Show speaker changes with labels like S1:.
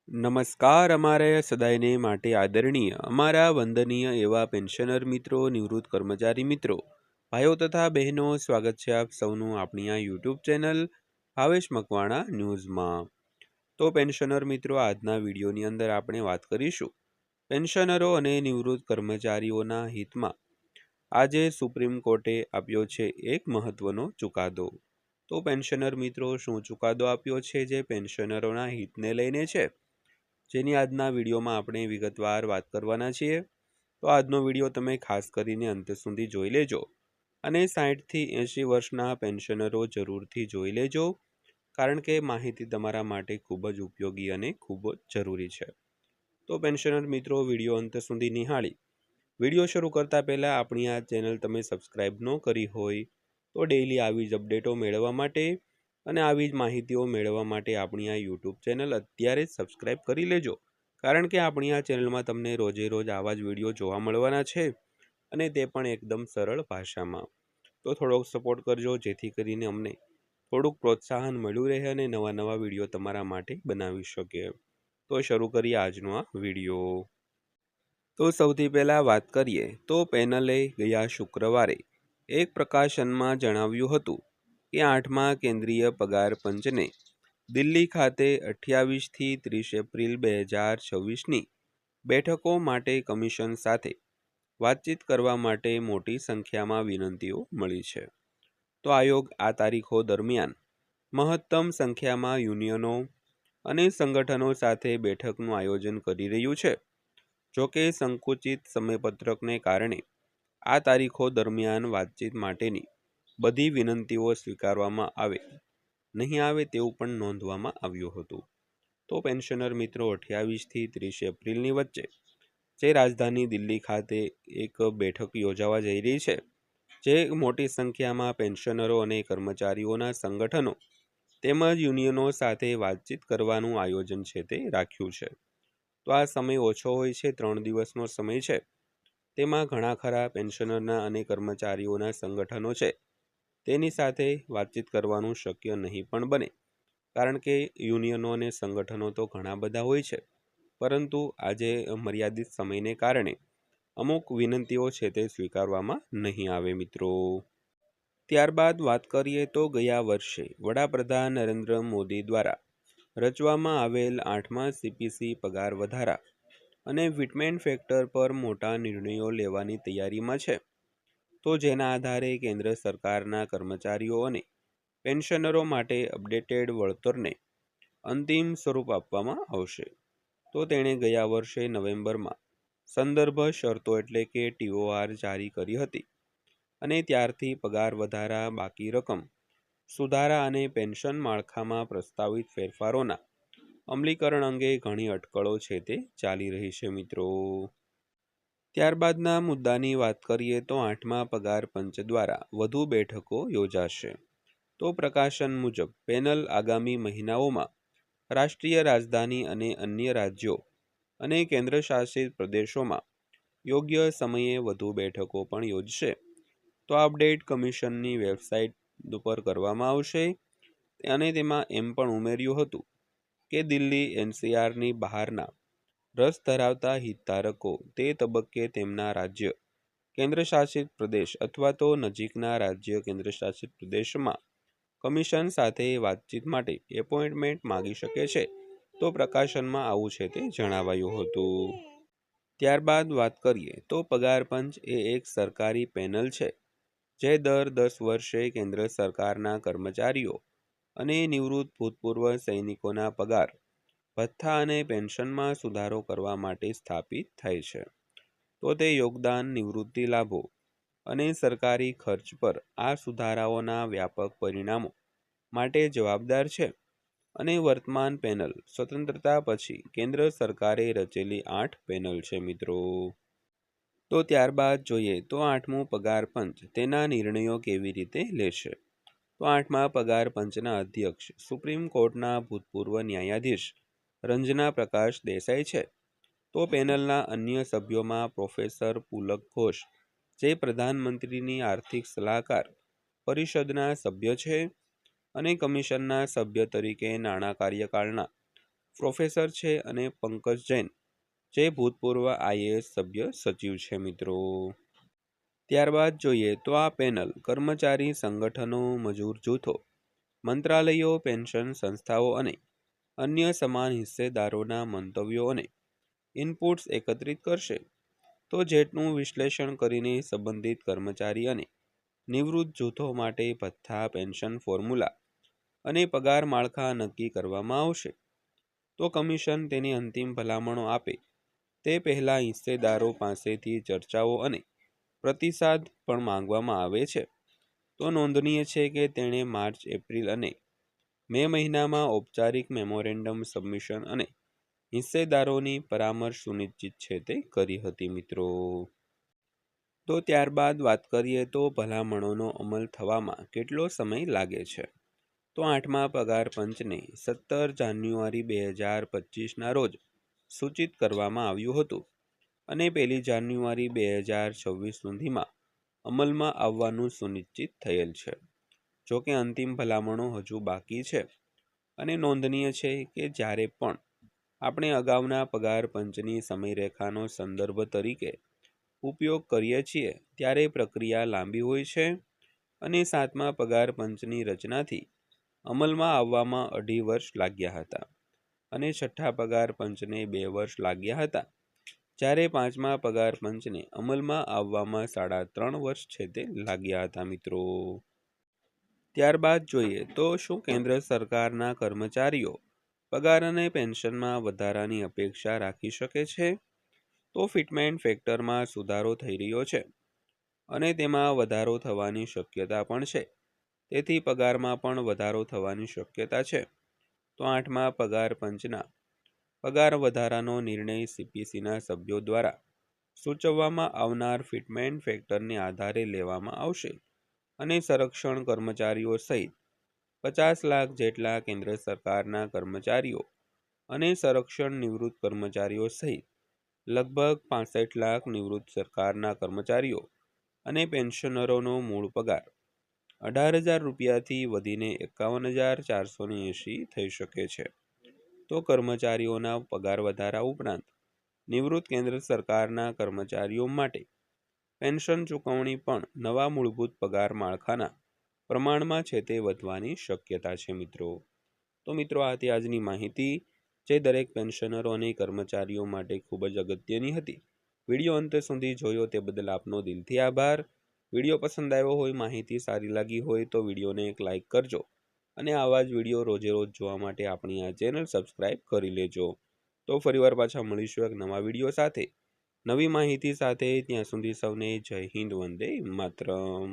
S1: નમસ્કાર અમારે સદાયને માટે આદરણીય અમારા વંદનીય એવા પેન્શનર મિત્રો, નિવૃત્ત કર્મચારી મિત્રો, ભાઈઓ તથા બહેનો, સ્વાગત છે આપ સૌનું આપણી આ યુટ્યુબ ચેનલ ભાવેશ મકવાણા ન્યૂઝમાં। તો પેન્શનર મિત્રો, આજના વિડીયોની અંદર આપણે વાત કરીશું પેન્શનરો અને નિવૃત્ત કર્મચારીઓના હિતમાં આજે સુપ્રીમ કોર્ટે આપ્યો છે એક મહત્વનો ચુકાદો। તો પેન્શનર મિત્રો, શું ચુકાદો આપ્યો છે જે પેન્શનરોના હિતને લઈને છે, જેની આજના વિડીયોમાં આપણે વિગતવાર વાત કરવાના છીએ। તો આજનો વિડીયો તમે ખાસ કરીને અંત સુધી જોઈ લેજો અને 60 થી 80 વર્ષના પેન્શનરો જરૂરથી જોઈ લેજો, કારણ કે માહિતી તમારા માટે ખૂબ જ ઉપયોગી અને ખૂબ જ જરૂરી છે। તો પેન્શનર મિત્રો, વિડીયો અંત સુધી નિહાળી વિડીયો શરૂ કરતા પહેલાં આપણી આ ચેનલ તમે સબસ્ક્રાઈબ ન કરી હોય તો ડેઈલી આવી જ અપડેટો મેળવવા માટે અને આવી જ માહિતીઓ મેળવવા માટે આપણી આ યુટ્યુબ ચેનલ અત્યારે જ સબસ્ક્રાઈબ કરી લેજો, કારણ કે આપણી આ ચેનલમાં તમને રોજે રોજ આવા જ વિડીયો જોવા મળવાના છે અને તે પણ એકદમ સરળ ભાષામાં। તો થોડોક સપોર્ટ કરજો, જેથી કરીને અમને થોડુંક પ્રોત્સાહન મળ્યું રહે અને નવા નવા વિડીયો તમારા માટે બનાવી શકીએ। તો શરૂ કરીએ આજનો આ વિડીયો। તો સૌથી પહેલાં વાત કરીએ તો પેનલે ગયા શુક્રવારે એક પ્રકાશનમાં જણાવ્યું હતું કે 8મા કેન્દ્રીય પગાર પંચને દિલ્હી ખાતે 28 થી 30 એપ્રિલ 2026ની બેઠકો માટે કમિશન સાથે વાતચીત કરવા માટે મોટી સંખ્યામાં વિનંતીઓ મળી છે। તો આયોગ આ તારીખો દરમિયાન મહત્તમ સંખ્યામાં યુનિયનો અને સંગઠનો સાથે બેઠકનું આયોજન કરી રહ્યું છે। જોકે સંકુચિત સમયપત્રકને કારણે આ તારીખો દરમિયાન વાતચીત માટેની બધી વિનંતીઓ સ્વીકારવામાં નહીં આવે તેવું પણ નોંધવામાં આવ્યું હતું। તો પેન્શનર મિત્રો, 28 થી 30 એપ્રિલની વચ્ચે જે રાજધાની દિલ્હી ખાતે એક બેઠક યોજાવા જઈ રહી છે, જે મોટી સંખ્યામાં પેન્શનરો અને કર્મચારીઓના સંગઠનો તેમજ યુનિયનો સાથે વાતચીત કરવાનું આયોજન છે તે રાખ્યું છે। તો આ સમય ઓછો હોય છે, 3 દિવસનો સમય છે, તેમાં ઘણા ખરા પેન્શનરના અને કર્મચારીઓના સંગઠનો છે તેની સાથે વાતચીત કરવાનું શક્ય નહીં પણ બને, કારણ કે યુનિયનો અને સંગઠનો તો ઘણા બધા હોય છે, પરંતુ આજે મર્યાદિત સમયને કારણે અમુક વિનંતીઓ છે તે સ્વીકારવામાં નહીં આવે મિત્રો। ત્યારબાદ વાત કરીએ તો ગયા વર્ષે વડાપ્રધાન નરેન્દ્ર મોદી દ્વારા રચવામાં આવેલ 8મા CPC પગાર વધારા અને ફિટમેન્ટ ફેક્ટર પર મોટા નિર્ણયો લેવાની તૈયારીમાં છે। તો જેના આધારે કેન્દ્ર સરકારના કર્મચારીઓ અને પેન્શનરો માટે અપડેટેડ વળતરને અંતિમ સ્વરૂપ આપવામાં આવશે। તો તેણે ગયા વર્ષે નવેમ્બરમાં સંદર્ભ શરતો એટલે કે TOR જારી કરી હતી અને ત્યારથી પગાર વધારા, બાકી રકમ સુધારા અને પેન્શન માળખામાં પ્રસ્તાવિત ફેરફારોના અમલીકરણ અંગે ઘણી અટકળો છે તે ચાલી રહી છે મિત્રો। ત્યારબાદના મુદ્દાની વાત કરીએ તો 8મા પગાર પંચ દ્વારા વધુ બેઠકો યોજાશે। તો પ્રકાશન મુજબ પેનલ આગામી મહિનાઓમાં રાષ્ટ્રીય રાજધાની અને અન્ય રાજ્યો અને કેન્દ્રશાસિત પ્રદેશોમાં યોગ્ય સમયે વધુ બેઠકો પણ યોજશે। તો આ અપડેટ કમિશનની વેબસાઇટ ઉપર કરવામાં આવશે અને તેમાં એમ પણ ઉમેર્યું હતું કે દિલ્હી NCRની બહારના રસ ધરાવતા હિતધારકો તે તબક્કે તેમના રાજ્ય કેન્દ્રશાસિત પ્રદેશ અથવા તો નજીકના રાજ્ય કેન્દ્રશાસિત પ્રદેશમાં કમિશન સાથે વાતચીત માટે એપોઇન્ટમેન્ટ માગી શકે છે। તો પ્રકાશનમાં આવું છે તે જણાવાયું હતું। ત્યારબાદ વાત કરીએ તો પગાર પંચ એ એક સરકારી પેનલ છે જે દર 10 વર્ષે કેન્દ્ર સરકારના કર્મચારીઓ અને નિવૃત્ત ભૂતપૂર્વ સૈનિકોના પગાર, ભથ્થા અને પેન્શનમાં સુધારો કરવા માટે સ્થાપિત થાય છે। તો તે યોગદાન, નિવૃત્તિ લાભો અને સરકારી ખર્ચ પર આ સુધારાઓના વ્યાપક પરિણામો માટે જવાબદાર છે અને વર્તમાન પેનલ સ્વતંત્રતા પછી કેન્દ્ર સરકારે રચેલી 8 પેનલ છે મિત્રો। તો ત્યારબાદ જોઈએ તો 8મું પગાર પંચ તેના નિર્ણયો કેવી રીતે લેશે। તો 8મા પગાર પંચના અધ્યક્ષ સુપ્રીમ કોર્ટના ભૂતપૂર્વ ન્યાયાધીશ રંજના પ્રકાશ દેસાઈ છે। તો પેનલના અન્ય સભ્યોમાં પ્રોફેસર પુલક ઘોષ, જે પ્રધાનમંત્રીની આર્થિક સલાહકાર પરિષદના સભ્ય છે અને કમિશનના સભ્ય તરીકે નાણાં કાર્યકાળના પ્રોફેસર છે અને પંકજ જૈન જે ભૂતપૂર્વ IAS સભ્ય સચિવ છે મિત્રો। ત્યારબાદ જોઈએ તો આ પેનલ કર્મચારી સંગઠનો, મજૂર જૂથો, મંત્રાલયો, પેન્શન સંસ્થાઓ અને અન્ય સમાન હિસ્સેદારોના મંતવ્યો અને ઇનપુટ્સ એકત્રિત કરશે। તો જેટનું વિશ્લેષણ કરીને સંબંધિત કર્મચારી અને નિવૃત્ત જૂથો માટે ભથ્થા, પેન્શન ફોર્મ્યુલા અને પગાર માળખા નક્કી કરવામાં આવશે। તો કમિશન તેની અંતિમ ભલામણો આપે તે પહેલા હિસ્સેદારો પાસેથી ચર્ચાઓ અને પ્રતિસાદ પણ માંગવામાં આવે છે। તો નોંધનીય છે કે તેણે માર્ચ, એપ્રિલ અને મે મહિનામાં ઔપચારિક મેમોરેન્ડમ સબમિશન અને હિસ્સેદારોની પરામર્શ સુનિશ્ચિત છે તે કરી હતી મિત્રો। તો ત્યારબાદ વાત કરીએ તો ભલામણોનો અમલ થવામાં કેટલો સમય લાગે છે। તો 8મા પગાર પંચને 17 જાન્યુઆરી 2025ના રોજ સૂચિત કરવામાં આવ્યું હતું અને 1 જાન્યુઆરી 2026 સુધીમાં અમલમાં આવવાનું સુનિશ્ચિત થયેલ છે। જોકે અંતિમ ભલામણો હજુ બાકી છે અને નોંધનીય છે કે જ્યારે પણ આપણે અગાઉના પગાર પંચની સમયરેખાનો સંદર્ભ તરીકે ઉપયોગ કરીએ છીએ ત્યારે પ્રક્રિયા લાંબી હોય છે અને 7મા પગાર પંચની રચનાથી અમલમાં આવવામાં 2.5 વર્ષ લાગ્યા હતા અને 6ઠ્ઠા પગાર પંચને 2 વર્ષ લાગ્યા હતા, જ્યારે 5મા પગાર પંચને અમલમાં આવવામાં 3.5 વર્ષ છે તે લાગ્યા હતા મિત્રો। ત્યારબાદ જોઈએ તો શું કેન્દ્ર સરકારના કર્મચારીઓ પગાર અને પેન્શનમાં વધારાની અપેક્ષા રાખી શકે છે? તો ફિટમેન્ટ ફેક્ટરમાં સુધારો થઈ રહ્યો છે અને તેમાં વધારો થવાની શક્યતા પણ છે, તેથી પગારમાં પણ વધારો થવાની શક્યતા છે। તો 8મા પગાર પંચના પગાર વધારાનો નિર્ણય CPCના સભ્યો દ્વારા સૂચવવામાં આવનાર ફિટમેન્ટ ફેક્ટરને આધારે લેવામાં આવશે અને સંરક્ષણ કર્મચારીઓ સહિત 50 લાખ જેટલા કેન્દ્ર સરકારના કર્મચારીઓ અને સંરક્ષણ નિવૃત્ત કર્મચારીઓ સહિત લગભગ 65 લાખ નિવૃત્ત સરકારના કર્મચારીઓ અને પેન્શનરોનો મૂળ પગાર 18,000 રૂપિયાથી વધીને 51,480 થઈ શકે છે। તો કર્મચારીઓના પગાર વધારા ઉપરાંત નિવૃત્ત કેન્દ્ર સરકારના કર્મચારીઓ માટે પેન્શન ચૂકવણી પણ નવા મૂળભૂત પગાર માળખાના પ્રમાણમાં છે તે વધવાની શક્યતા છે મિત્રો। તો મિત્રો આ હતી આજની માહિતી જે દરેક પેન્શનરો અને કર્મચારીઓ માટે ખૂબ જ અગત્યની હતી। વિડીયો અંત સુધી જોયો તે બદલ આપનો દિલથી આભાર। વિડીયો પસંદ આવ્યો હોય, માહિતી સારી લાગી હોય તો વિડીયોને એક લાઇક કરજો અને આવા જ વિડીયો રોજે રોજ જોવા માટે આપણી આ ચેનલ સબસ્ક્રાઇબ કરી લેજો। તો ફરીવાર પાછા મળીશું એક નવા વિડીયો સાથે, નવી માહિતી સાથે। ત્યાં સુધી સૌને જય હિન્દ, વંદે માતરમ।